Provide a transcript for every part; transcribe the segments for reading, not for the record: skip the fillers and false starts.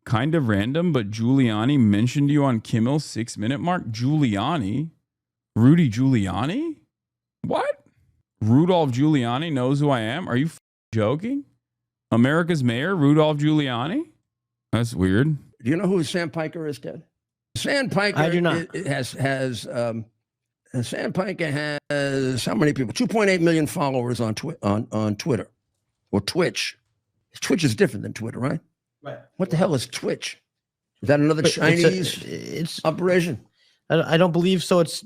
kind of random, but Giuliani mentioned you on Kimmel's 6-minute mark. Giuliani? Rudy Giuliani? What? Rudolph Giuliani knows who I am? Are you joking? America's mayor, Rudolph Giuliani? That's weird. Do you know who Sam Piker is, Ted? Sam Piker I do not. Sam Piker has how many people? 2.8 million followers on Twitter or Twitch. Twitch is different than Twitter, right? Right. What the hell is Twitch? Is that another Chinese it's operation? I don't believe so. It's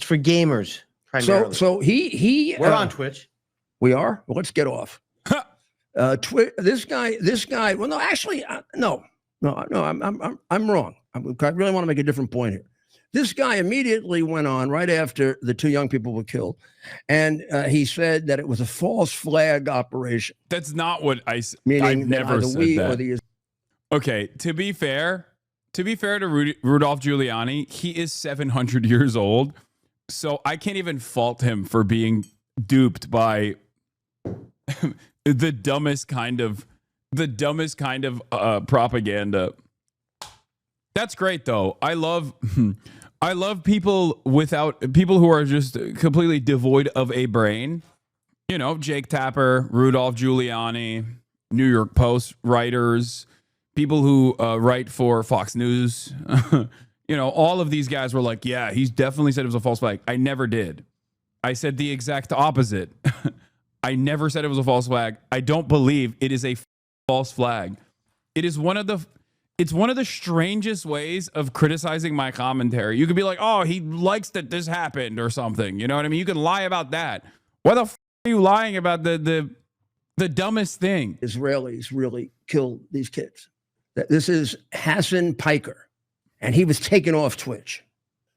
for gamers primarily. So we're on Twitch. We are. Well, let's get off. This guy. Well, no, actually, no. I'm wrong. I really want to make a different point here. This guy immediately went on right after the 2 young people were killed, and he said that it was a false flag operation. That's not what I Meaning never said that. Okay, to be fair to Rudolph Giuliani, he is 700 years old, so I can't even fault him for being duped by the dumbest kind of propaganda. That's great though. I love people who are just completely devoid of a brain. You know, Jake Tapper, Rudolph Giuliani, New York Post writers, people who write for Fox News. You know, all of these guys were like, yeah, he's definitely said it was a false flag. I never did. I said the exact opposite. I never said it was a false flag. I don't believe it is a false flag. It is it's one of the strangest ways of criticizing my commentary. You could be like, oh, he likes that this happened or something. You know what I mean? You can lie about that. Why the are you lying about the dumbest thing? Israelis really killed these kids. This is Hasan Piker, and he was taken off Twitch.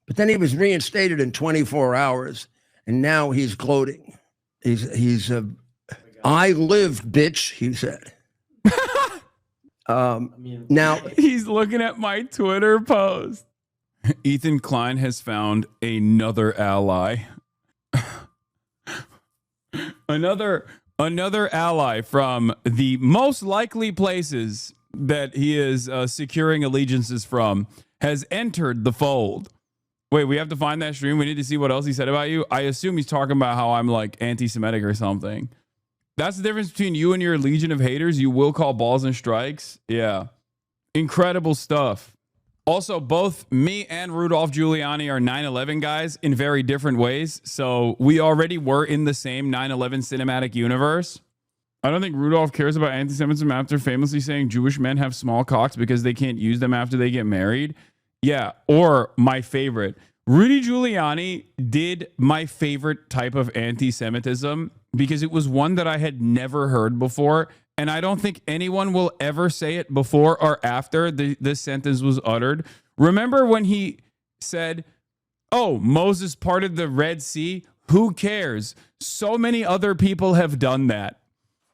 But then he was reinstated in 24 hours, and now he's gloating. He's I lived, bitch, he said. Now he's looking at my Twitter post. Ethan Klein has found another ally. another ally from the most likely places that he is securing allegiances from has entered the fold. Wait, we have to find that stream. We need to see what else he said about you. I assume he's talking about how I'm like anti-Semitic or something. That's the difference between you and your legion of haters. You will call balls and strikes. Yeah. Incredible stuff. Also, both me and Rudolph Giuliani are 9/11 guys in very different ways. So we already were in the same 9/11 cinematic universe. I don't think Rudolph cares about anti-Semitism after famously saying Jewish men have small cocks because they can't use them after they get married. Yeah. Or my favorite, Rudy Giuliani did my favorite type of anti-Semitism because it was one that I had never heard before. And I don't think anyone will ever say it before or after this sentence was uttered. Remember when he said, oh, Moses parted the Red Sea? Who cares? So many other people have done that.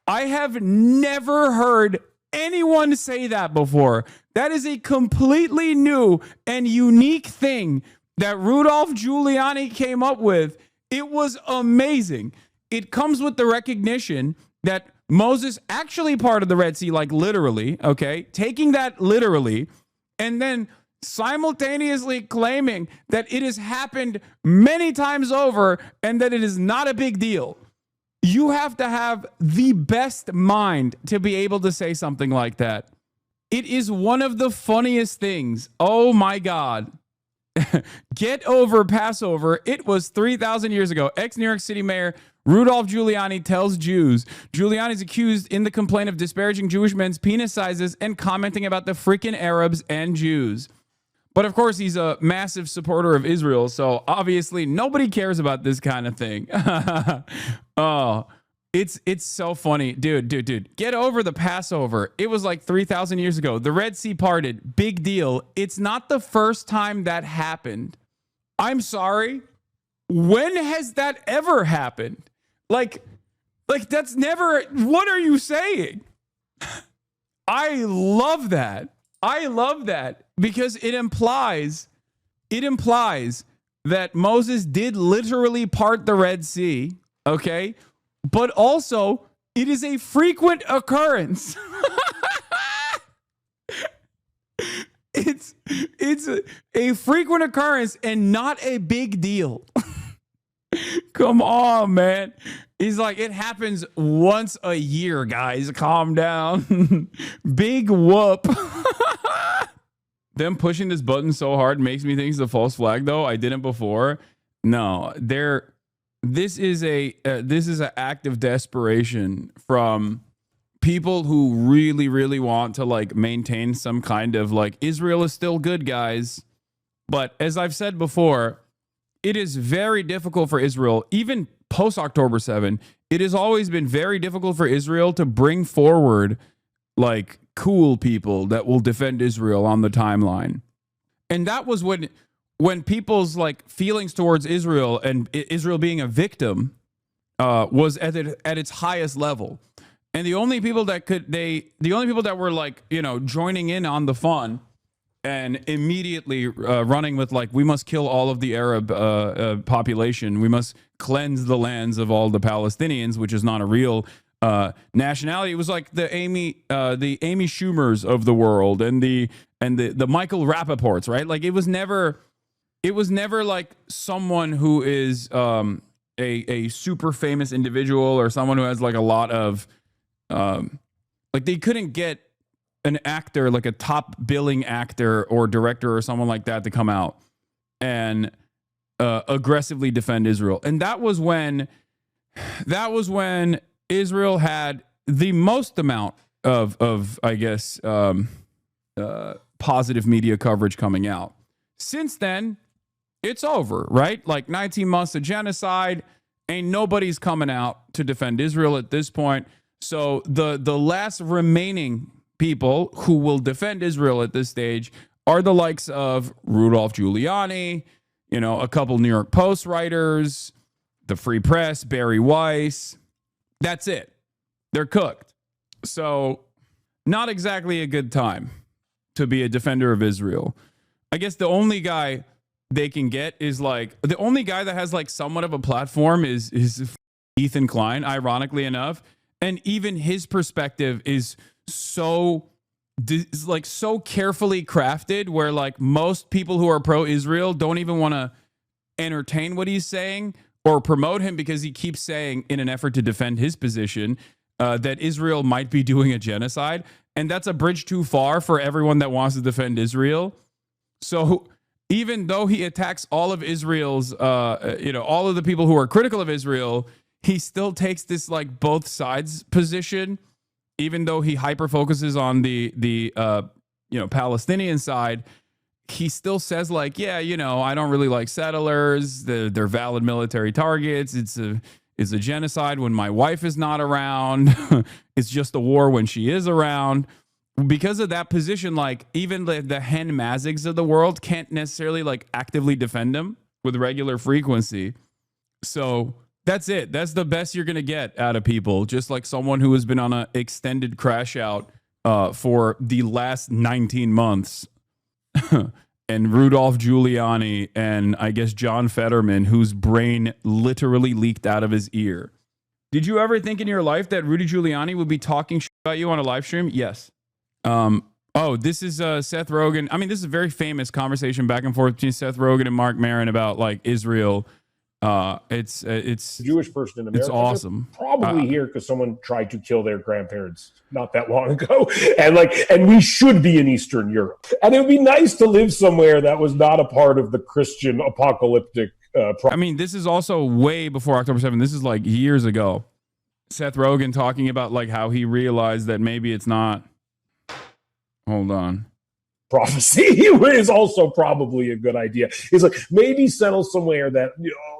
I have never heard anyone say that before. That is a completely new and unique thing that Rudolph Giuliani came up with. It was amazing. It comes with the recognition that Moses actually parted the Red Sea, like literally, okay? Taking that literally, and then simultaneously claiming that it has happened many times over and that it is not a big deal. You have to have the best mind to be able to say something like that. It is one of the funniest things. Oh my God. Get over Passover. It was 3,000 years ago. Ex-New York City Mayor Rudolph Giuliani tells Jews. Giuliani is accused in the complaint of disparaging Jewish men's penis sizes and commenting about the freaking Arabs and Jews. But of course, he's a massive supporter of Israel, so obviously nobody cares about this kind of thing. Oh, it's so funny. Dude, get over the Passover. It was like 3,000 years ago. The Red Sea parted. Big deal. It's not the first time that happened. I'm sorry. When has that ever happened? Like that's never, what are you saying? I love that. I love that because it implies that Moses did literally part the Red Sea, okay? But also, it is a frequent occurrence. it's a frequent occurrence and not a big deal. Come on, man. He's like, it happens once a year, guys. Calm down. Big whoop. Them pushing this button so hard makes me think it's a false flag, though. I didn't before. No, this is an act of desperation from people who really, really want to like maintain some kind of like Israel is still good, guys. But as I've said before, it is very difficult for Israel, even post October 7. It has always been very difficult for Israel to bring forward like cool people that will defend Israel on the timeline. And that was when people's like feelings towards Israel and Israel being a victim was at its highest level. And the only people that were like, you know, joining in on the fun and immediately running with like, we must kill all of the Arab population. We must cleanse the lands of all the Palestinians, which is not a real nationality. It was like the Amy Schumers of the world and the Michael Rappaports, right? Like it was never like someone who is a super famous individual or someone who has like a lot of like they couldn't get an actor, like a top billing actor or director or someone like that to come out and aggressively defend Israel. And that was when Israel had the most amount of I guess, positive media coverage coming out. Since then, it's over, right? Like 19 months of genocide, ain't nobody's coming out to defend Israel at this point. So the last remaining people who will defend Israel at this stage are the likes of Rudolph Giuliani, you know, a couple New York Post writers, the Free Press, Barry Weiss. That's it. They're cooked. So not exactly a good time to be a defender of Israel. I guess the only guy they can get is like, the only guy that has like somewhat of a platform is Ethan Klein, ironically enough. And even his perspective is so carefully crafted where like most people who are pro-Israel don't even want to entertain what he's saying or promote him because he keeps saying in an effort to defend his position that Israel might be doing a genocide. And that's a bridge too far for everyone that wants to defend Israel. So even though he attacks all of Israel's, all of the people who are critical of Israel, he still takes this like both sides position, even though he hyper focuses on the Palestinian side. He still says like, yeah, you know, I don't really like settlers. They're valid military targets. It's a genocide when my wife is not around. It's just a war when she is around. Because of that position, like even the Hen Mazigs of the world can't necessarily like actively defend him with regular frequency. So that's it. That's the best you're going to get out of people. Just like someone who has been on an extended crash out for the last 19 months. And Rudolph Giuliani and I guess John Fetterman, whose brain literally leaked out of his ear. Did you ever think in your life that Rudy Giuliani would be talking shit about you on a live stream? Yes. This is Seth Rogen. I mean, this is a very famous conversation back and forth between Seth Rogen and Mark Maron about like Israel. It's Jewish person in America. It's awesome. They're probably here because someone tried to kill their grandparents not that long ago, and we should be in Eastern Europe. And it would be nice to live somewhere that was not a part of the Christian apocalyptic. I mean, this is also way before October 7th. This is like years ago. Seth Rogen talking about like how he realized that maybe it's not. Hold on. Prophecy is also probably a good idea. It's like maybe settle somewhere that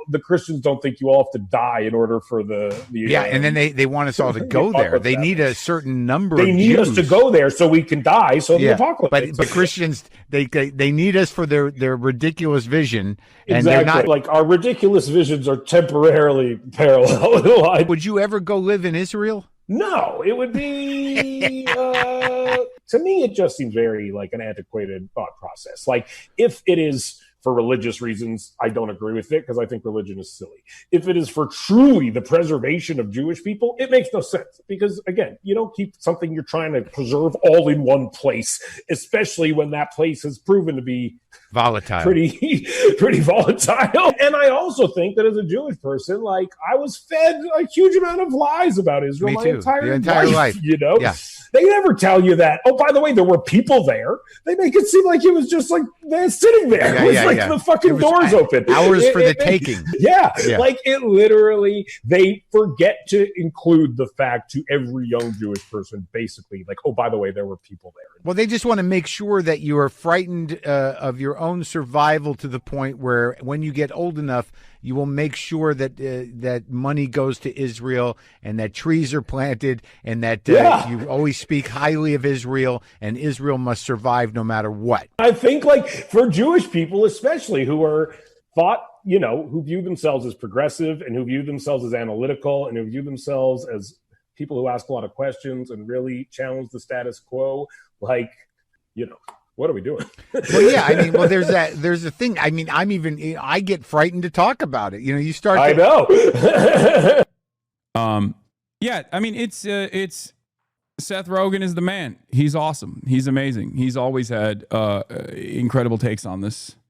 the Christians don't think you all have to die in order for the and then they want us all to go there. They need a certain number. They of need Jews. us to go there so we can die. So the apocalypse. But Christians they need us for their ridiculous vision. And exactly. they're not like our ridiculous visions are temporarily parallel. Would you ever go live in Israel? No, it would be, to me, it just seems very like an antiquated thought process. Like if it is for religious reasons, I don't agree with it because I think religion is silly. If it is for truly the preservation of Jewish people, it makes no sense because, again, you don't keep something you're trying to preserve all in one place, especially when that place has proven to be volatile, pretty volatile. And I also think that as a Jewish person, like, I was fed a huge amount of lies about Israel my entire life. You know, they never tell you that. Oh, by the way, there were people there. They make it seem like it was just like they're sitting there. It was like the fucking doors open. Hours for the taking. Yeah, like it literally. They forget to include the fact to every young Jewish person, basically, like, oh, by the way, there were people there. Well, they just want to make sure that you are frightened of your own survival to the point where when you get old enough, you will make sure that that money goes to Israel and that trees are planted and that you always speak highly of Israel and Israel must survive no matter what. I think, like, for Jewish people, especially who are thought, you know, who view themselves as progressive and who view themselves as analytical and who view themselves as people who ask a lot of questions and really challenge the status quo, like, you know, what are we doing? Well, yeah, I mean, well, there's a thing. I mean, I get frightened to talk about it. You know, you start. I know. Yeah, I mean, it's Seth Rogen is the man. He's awesome. He's amazing. He's always had incredible takes on this.